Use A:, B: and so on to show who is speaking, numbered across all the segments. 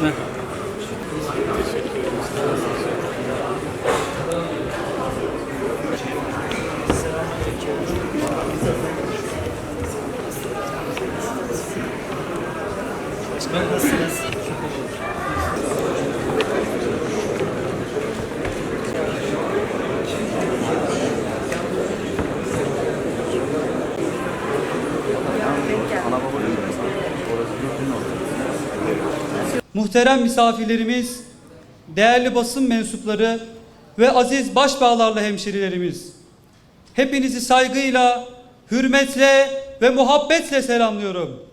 A: Nasılsınız?
B: Muhterem misafirlerimiz, değerli basın mensupları ve aziz başbağlarlı hemşerilerimiz, hepinizi saygıyla, hürmetle ve muhabbetle selamlıyorum.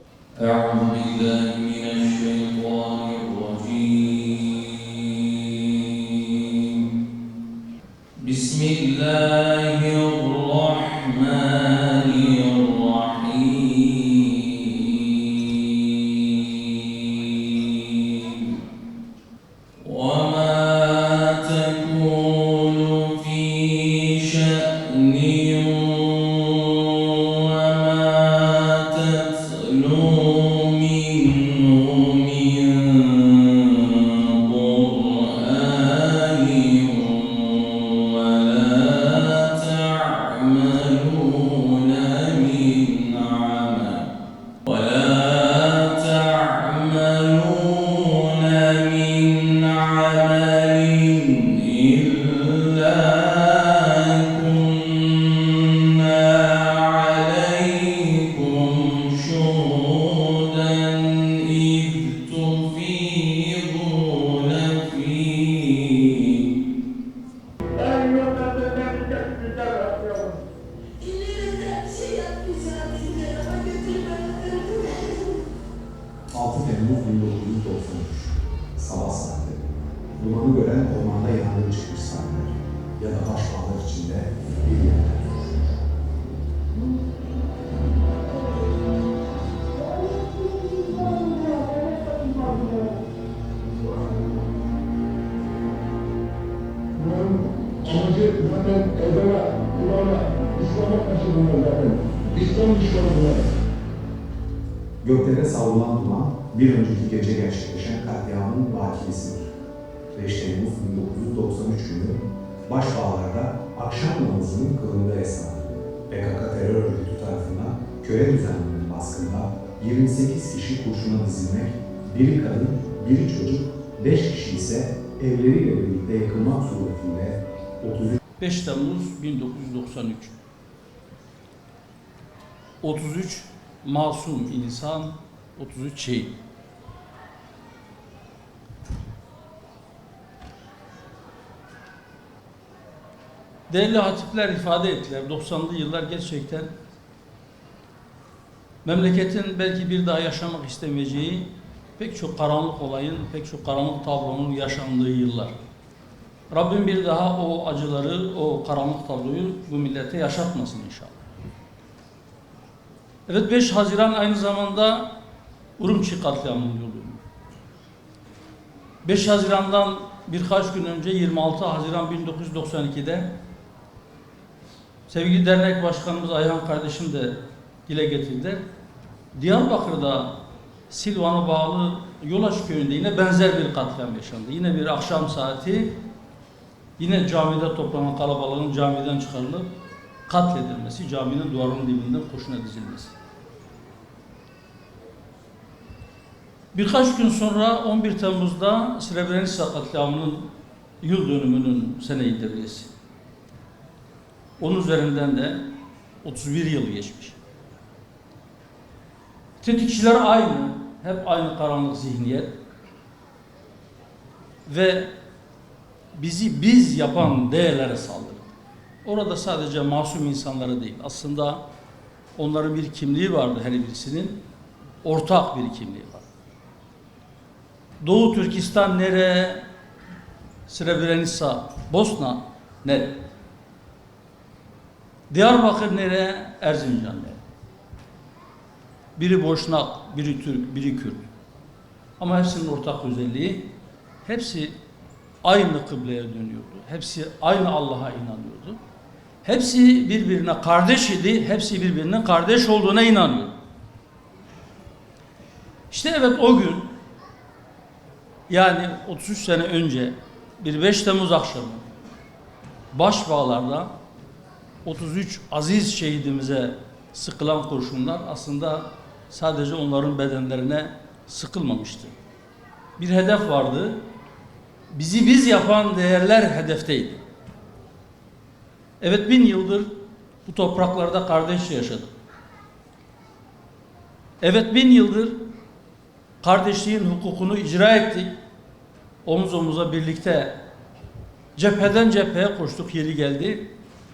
C: Sabah saatleri, dumanı gören ormanda yangın çıkmış sahneler ya da başbağlar içinde bir yerler.
D: Amacı zaten ezana, Kur'an'a, İslam'a karşı bunlar zaten. İslam düşmanı bunlar.
C: Göklere savrulan duman, bir önceki gece gerçekleşen katliamın vakisidir. 5 Temmuz 1993 günü Başbağlar'da akşam namazının kılındığı esnada PKK terör örgütü tarafından köye düzenlenen baskında 28 kişi kurşuna dizilmek, biri kadın, biri çocuk, 5 kişi ise evleriyle birlikte yakılmak suretiyle
E: 5 Temmuz 1993. 33 masum insan, 33 şehit. Değerli hatipler ifade ettiler. 90'lı yıllar gerçekten memleketin belki bir daha yaşamak istemeyeceği pek çok karanlık olayın, pek çok karanlık tablonun yaşandığı yıllar. Rabbim bir daha o acıları, o karanlık tabloyu bu millete yaşatmasın inşallah. Evet, 5 Haziran aynı zamanda Urumçi katliamının yıl dönümü. 5 Haziran'dan birkaç gün önce 26 Haziran 1992'de sevgili dernek başkanımız Ayhan kardeşim de dile getirdiler. Diyarbakır'da Silvan'a bağlı Yolaç köyünde yine benzer bir katliam yaşandı. Yine bir akşam saati, yine camide toplanan kalabalığın camiden çıkarılıp katledilmesi, caminin duvarının dibinden kurşuna dizilmesi. Birkaç gün sonra 11 Temmuz'da Srebrenica katliamının yıl dönümünün sene-i devriyesi. Onun üzerinden de 31 yıl geçmiş. Tetikçiler aynı, hep aynı karanlık zihniyet ve bizi biz yapan değerlere saldırı. Orada sadece masum insanlara değil, aslında onların bir kimliği vardı, her birisinin ortak bir kimliği var. Doğu Türkistan nere? Srebrenica, Bosna nere? Diyarbakır nere? Erzincan nere? Biri Boşnak, biri Türk, biri Kürt. Ama hepsinin ortak özelliği, hepsi aynı kıbleye dönüyordu. Hepsi aynı Allah'a inanıyordu. Hepsi birbirine kardeş idi. Hepsi birbirinin kardeş olduğuna inanıyor. İşte evet, o gün Yani 33 sene önce bir 5 Temmuz akşamı Başbağlar'da 33 aziz şehidimize sıkılan kurşunlar aslında sadece onların bedenlerine sıkılmamıştı. Bir hedef vardı. Bizi biz yapan değerler hedefteydi. Evet, 1000 yıldır bu topraklarda kardeşçe yaşadık. Evet, 1000 yıldır kardeşliğin hukukunu icra ettik. Omuz omuza birlikte cepheden cepheye koştuk, yeri geldi.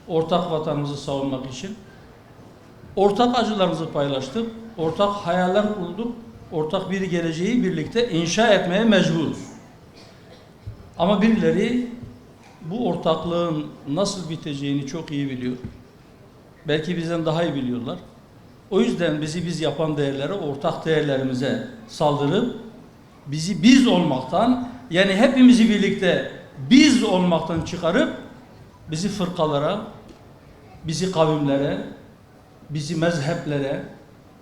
E: Ortak vatanımızı savunmak için. Ortak acılarımızı paylaştık. Ortak hayaller kurduk. Ortak bir geleceği birlikte inşa etmeye mecburuz. Ama birileri bu ortaklığın nasıl biteceğini çok iyi biliyor. Belki bizden daha iyi biliyorlar. O yüzden bizi biz yapan değerlere, ortak değerlerimize saldırıp bizi biz olmaktan, yani hepimizi birlikte biz olmaktan çıkarıp bizi fırkalara, bizi kavimlere, bizi mezheplere,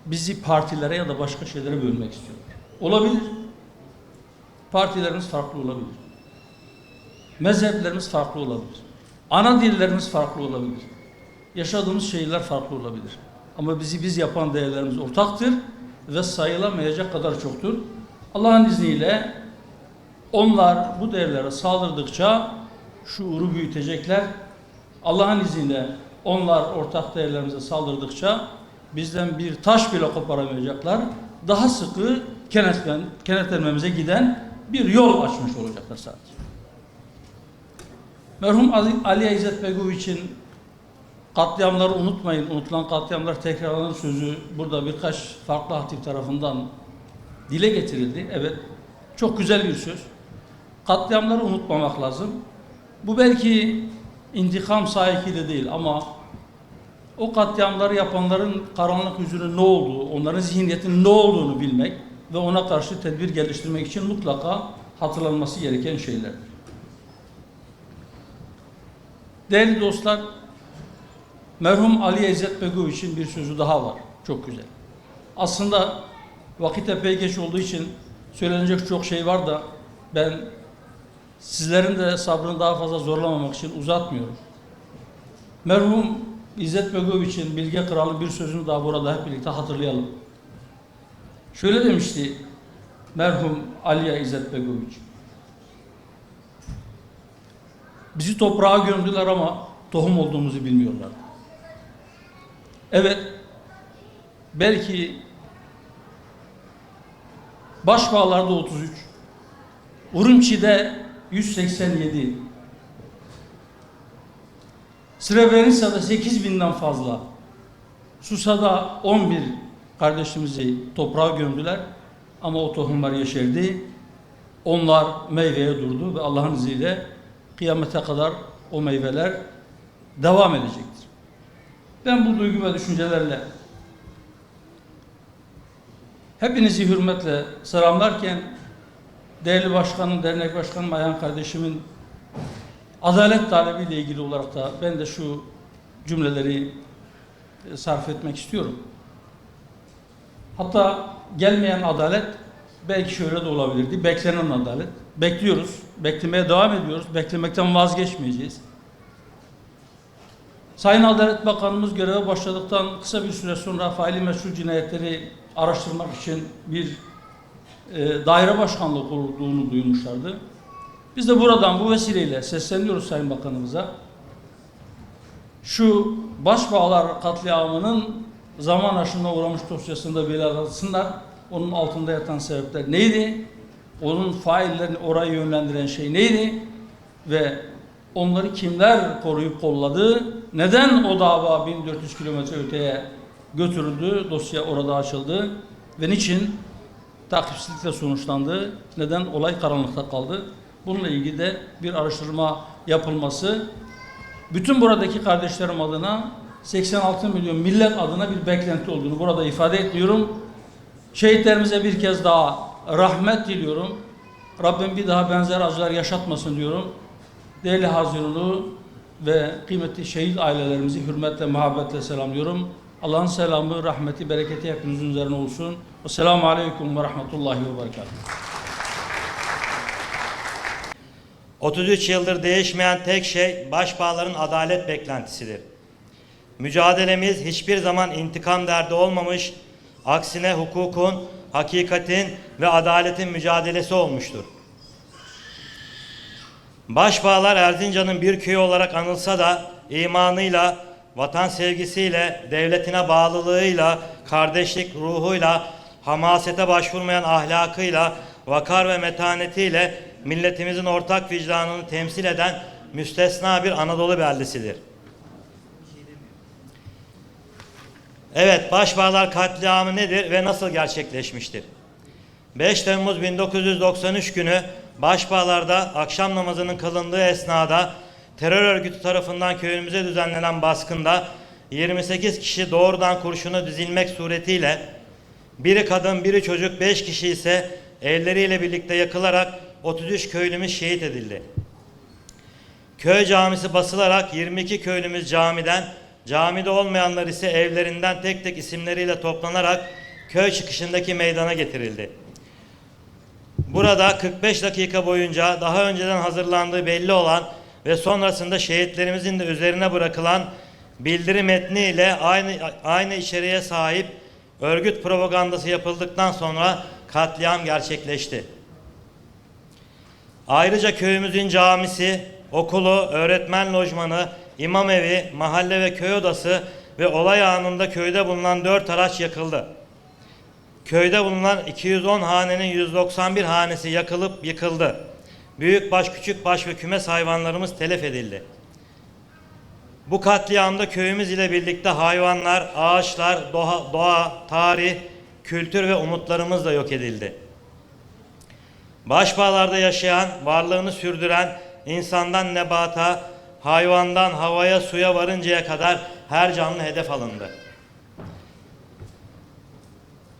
E: bizi partilere ya da başka şeylere bölmek istiyorlar. Olabilir. Partilerimiz farklı olabilir. Mezheplerimiz farklı olabilir. Ana dillerimiz farklı olabilir. Yaşadığımız şehirler farklı olabilir. Ama bizi biz yapan değerlerimiz ortaktır ve sayılamayacak kadar çoktur. Allah'ın izniyle onlar bu değerlere saldırdıkça şuuru büyütecekler. Allah'ın izniyle onlar ortak değerlerimize saldırdıkça bizden bir taş bile koparamayacaklar. Daha sıkı kenetlenmemize giden bir yol açmış olacaklar sadece. Merhum Ali İzzet Begoviç'in katliamları unutmayın, unutulan katliamlar tekrarlanır sözü burada birkaç farklı hatip tarafından dile getirildi. Evet, çok güzel bir söz. Katliamları unutmamak lazım. Bu belki intikam sahikiyle değil ama o katliamları yapanların karanlık yüzünün ne olduğu, onların zihniyetinin ne olduğunu bilmek ve ona karşı tedbir geliştirmek için mutlaka hatırlanması gereken şeylerdir. Değerli dostlar, merhum Ali İzzet Begoviç'in bir sözü daha var. Çok güzel. Aslında vakit epey geç olduğu için söylenecek çok şey var da ben sizlerin de sabrını daha fazla zorlamamak için uzatmıyorum. Merhum İzzet Begoviç'in Bilge Kralı bir sözünü daha burada hep birlikte hatırlayalım. Şöyle demişti merhum Ali İzzet Begoviç: bizi toprağa gömdüler ama tohum olduğumuzu bilmiyorlar. Evet, belki Başbağlar'da 33, Urumçi'de 187, Srebrenica'da 8.000'den fazla, Susa'da 11 kardeşimizi toprağa gömdüler ama o tohumlar yeşerdi. Onlar meyveye durdu ve Allah'ın izniyle kıyamete kadar o meyveler devam edecektir. Ben bu duygu ve düşüncelerle hepinizi hürmetle selamlarken değerli başkanım, dernek başkanım Ayhan kardeşimin adalet talebiyle ilgili olarak da ben de şu cümleleri sarf etmek istiyorum. Hatta gelmeyen adalet belki şöyle de olabilirdi. Beklenen adalet. Bekliyoruz. Beklemeye devam ediyoruz. Beklemekten vazgeçmeyeceğiz. Sayın Adalet Bakanımız göreve başladıktan kısa bir süre sonra faili meşru cinayetleri araştırmak için bir daire başkanlığı kurulduğunu duymuşlardı. Biz de buradan bu vesileyle sesleniyoruz Sayın Bakanımıza. Şu Başbağlar katliamının zaman aşımına uğramış dosyasında belirlesinler. Onun altında yatan sebepler neydi? Onun faillerini oraya yönlendiren şey neydi? Ve onları kimler koruyup kolladı? Neden o dava 1400 kilometre öteye götürüldü? Dosya orada açıldı. Ve niçin takipsizlikle sonuçlandı? Neden olay karanlıkta kaldı? Bununla ilgili de bir araştırma yapılması bütün buradaki kardeşlerim adına 86 milyon millet adına bir beklenti olduğunu burada ifade ediyorum. Şehitlerimize bir kez daha rahmet diliyorum. Rabbim bir daha benzer acılar yaşatmasın diyorum. Değerli Hazirunu ve kıymetli şehit ailelerimizi hürmetle, muhabbetle selamlıyorum. Allah'ın selamı, rahmeti, bereketi hepinizin üzerine olsun. Esselamu Aleyküm ve Rahmetullahi ve Berekatuhu.
A: 33 yıldır değişmeyen tek şey başbağların adalet beklentisidir. Mücadelemiz hiçbir zaman intikam derdi olmamış, aksine hukukun, hakikatin ve adaletin mücadelesi olmuştur. Başbağlar Erzincan'ın bir köyü olarak anılsa da imanıyla, vatan sevgisiyle, devletine bağlılığıyla, kardeşlik ruhuyla, hamasete başvurmayan ahlakıyla, vakar ve metanetiyle milletimizin ortak vicdanını temsil eden müstesna bir Anadolu beldesidir. Evet, Başbağlar katliamı nedir ve nasıl gerçekleşmiştir? 5 Temmuz 1993 günü Başbağlar'da akşam namazının kılındığı esnada terör örgütü tarafından köyümüze düzenlenen baskında 28 kişi doğrudan kurşuna dizilmek suretiyle biri kadın, biri çocuk, 5 kişi ise elleriyle birlikte yakılarak 33 köylümüz şehit edildi. Köy camisi basılarak 22 köylümüz camiden, camide olmayanlar ise evlerinden tek tek isimleriyle toplanarak köy çıkışındaki meydana getirildi. Burada 45 dakika boyunca daha önceden hazırlandığı belli olan ve sonrasında şehitlerimizin de üzerine bırakılan bildiri metniyle aynı içeriğe sahip örgüt propagandası yapıldıktan sonra katliam gerçekleşti. Ayrıca köyümüzün camisi, okulu, öğretmen lojmanı, imam evi, mahalle ve köy odası ve olay anında köyde bulunan 4 araç yakıldı. Köyde bulunan 210 hanenin 191 hanesi yakılıp yıkıldı. Büyükbaş, küçükbaş ve kümes hayvanlarımız telef edildi. Bu katliamda köyümüz ile birlikte hayvanlar, ağaçlar, doğa, tarih, kültür ve umutlarımız da yok edildi. Başbağlar'da yaşayan, varlığını sürdüren, insandan nebata, hayvandan havaya, suya varıncaya kadar her canlı hedef alındı.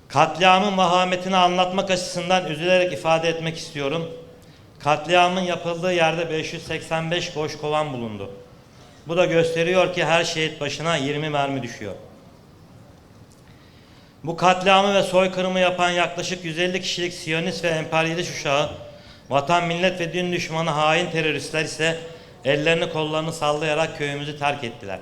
A: Katliamın vahametini anlatmak açısından üzülerek ifade etmek istiyorum. Katliamın yapıldığı yerde 585 boş kovan bulundu. Bu da gösteriyor ki her şehit başına 20 mermi düşüyor. Bu katliamı ve soykırımı yapan yaklaşık 150 kişilik Siyonist ve emperyalist uşağı, vatan, millet ve din düşmanı hain teröristler ise ellerini kollarını sallayarak köyümüzü terk ettiler.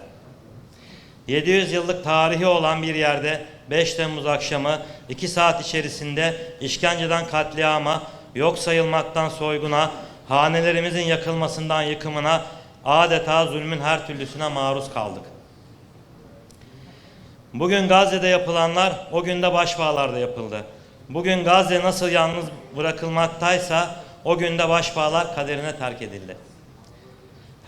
A: 700 yıllık tarihi olan bir yerde 5 Temmuz akşamı 2 saat içerisinde işkenceden katliama, yok sayılmaktan soyguna, hanelerimizin yakılmasından yıkımına, adeta zulmün her türlüsüne maruz kaldık. Bugün Gazze'de yapılanlar o gün de Başbağlar'da yapıldı. Bugün Gazze nasıl yalnız bırakılmaktaysa o gün de Başbağlar kaderine terk edildi.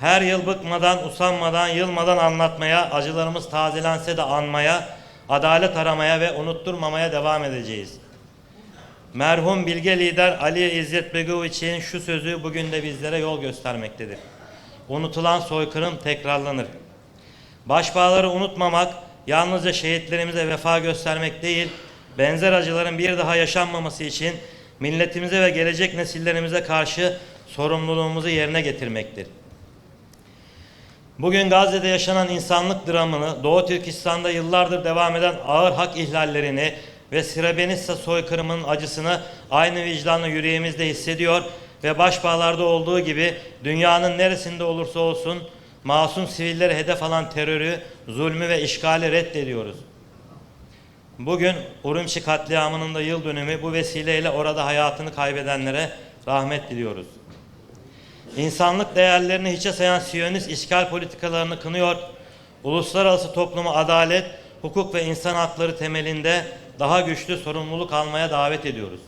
A: Her yıl bıkmadan, usanmadan, yılmadan anlatmaya, acılarımız tazelense de anmaya, adalet aramaya ve unutturmamaya devam edeceğiz. Merhum bilge lider Ali İzzet Begoviç'in şu sözü bugün de bizlere yol göstermektedir. Unutulan soykırım tekrarlanır. Başbağları unutmamak, yalnızca şehitlerimize vefa göstermek değil, benzer acıların bir daha yaşanmaması için milletimize ve gelecek nesillerimize karşı sorumluluğumuzu yerine getirmektir. Bugün Gazze'de yaşanan insanlık dramını, Doğu Türkistan'da yıllardır devam eden ağır hak ihlallerini ve Srebrenica soykırımının acısını aynı vicdanla yüreğimizde hissediyor ve Başbağlar'da olduğu gibi dünyanın neresinde olursa olsun masum sivilleri hedef alan terörü, zulmü ve işgali reddediyoruz. Bugün Urumçi katliamının da yıl dönümü, bu vesileyle orada hayatını kaybedenlere rahmet diliyoruz. İnsanlık değerlerini hiçe sayan Siyonist işgal politikalarını kınıyor, uluslararası toplumu adalet, hukuk ve insan hakları temelinde daha güçlü sorumluluk almaya davet ediyoruz.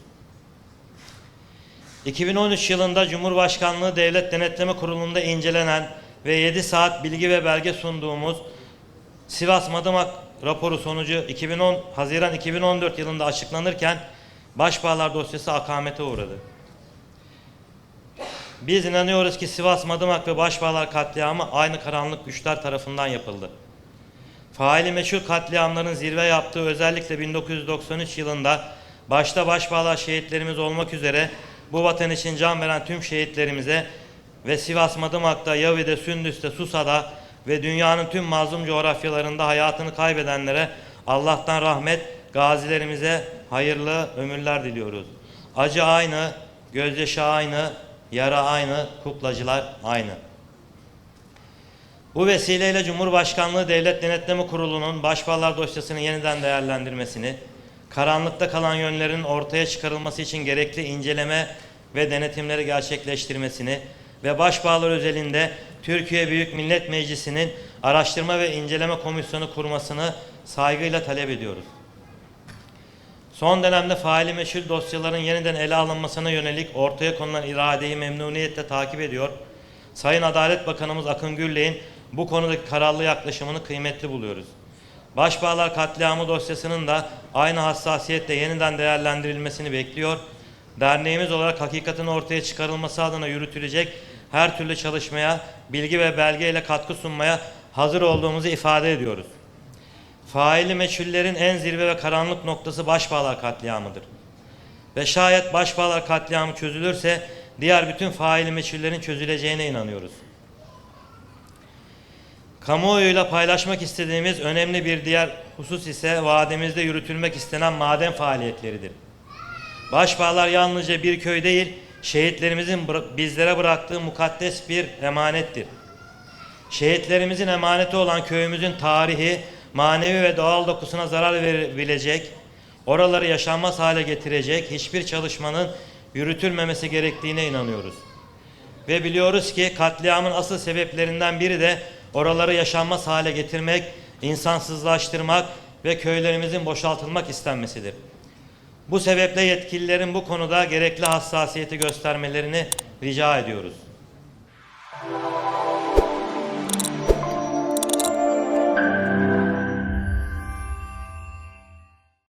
A: 2013 yılında Cumhurbaşkanlığı Devlet Denetleme Kurulu'nda incelenen ve 7 saat bilgi ve belge sunduğumuz Sivas Madımak raporu sonucu Haziran 2014 yılında açıklanırken Başbağlar dosyası akamete uğradı. Biz inanıyoruz ki Sivas Madımak ve Başbağlar katliamı aynı karanlık güçler tarafından yapıldı. Faili meçhul katliamların zirve yaptığı özellikle 1993 yılında başta Başbağlar şehitlerimiz olmak üzere bu vatan için can veren tüm şehitlerimize ve Sivas Madımak'ta, Yavi'de, Sündüs'te, Susa'da ve dünyanın tüm mazlum coğrafyalarında hayatını kaybedenlere Allah'tan rahmet, gazilerimize hayırlı ömürler diliyoruz. Acı aynı, gözyaşı aynı, yara aynı, kuklacılar aynı. Bu vesileyle Cumhurbaşkanlığı Devlet Denetleme Kurulu'nun Başbağlar dosyasını yeniden değerlendirmesini, karanlıkta kalan yönlerin ortaya çıkarılması için gerekli inceleme ve denetimleri gerçekleştirmesini ve Başbağlar özelinde Türkiye Büyük Millet Meclisi'nin araştırma ve inceleme komisyonu kurmasını saygıyla talep ediyoruz. Son dönemde faili meçhul dosyaların yeniden ele alınmasına yönelik ortaya konulan iradeyi memnuniyetle takip ediyor. Sayın Adalet Bakanımız Akın Gürley'in bu konudaki kararlı yaklaşımını kıymetli buluyoruz. Başbağlar katliamı dosyasının da aynı hassasiyetle yeniden değerlendirilmesini bekliyor. Derneğimiz olarak hakikatin ortaya çıkarılması adına yürütülecek her türlü çalışmaya, bilgi ve belgeyle katkı sunmaya hazır olduğumuzu ifade ediyoruz. Faili meçhullerin en zirve ve karanlık noktası Başbağlar katliamıdır. Ve şayet Başbağlar katliamı çözülürse diğer bütün faili meçhullerin çözüleceğine inanıyoruz. Kamuoyuyla paylaşmak istediğimiz önemli bir diğer husus ise vadimizde yürütülmek istenen maden faaliyetleridir. Başbağlar yalnızca bir köy değil, şehitlerimizin bizlere bıraktığı mukaddes bir emanettir. Şehitlerimizin emaneti olan köyümüzün tarihi, manevi ve doğal dokusuna zarar verebilecek, oraları yaşanmaz hale getirecek hiçbir çalışmanın yürütülmemesi gerektiğine inanıyoruz. Ve biliyoruz ki katliamın asıl sebeplerinden biri de oraları yaşanmaz hale getirmek, insansızlaştırmak ve köylerimizin boşaltılmak istenmesidir. Bu sebeple yetkililerin bu konuda gerekli hassasiyeti göstermelerini rica ediyoruz.